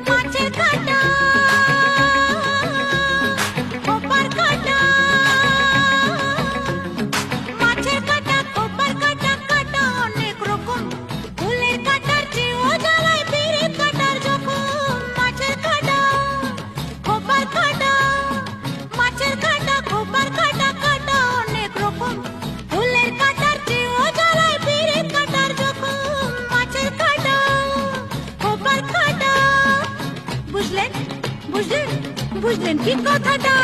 মাছের কাঁটা খোপার কাঁটা, মাছের কাঁটা খোপার কাঁটা, কাঁটা অনেক রকম। ফুলের কাঁটার চেয়েও জ্বালায় পিরিত কাঁটার জখম। মাছের কাঁটা খোপার কাঁটা, মাছের কাঁটা খোপার কাঁটা, কাঁটা অনেক রকম। ফুলের কাঁটার চেয়েও জ্বালায় পিরিত কাঁটার জখম। মাছের কাঁটা খোপার কাঁটা। বুঝলেন বুঝলেন বুঝলেন কি কথাটা?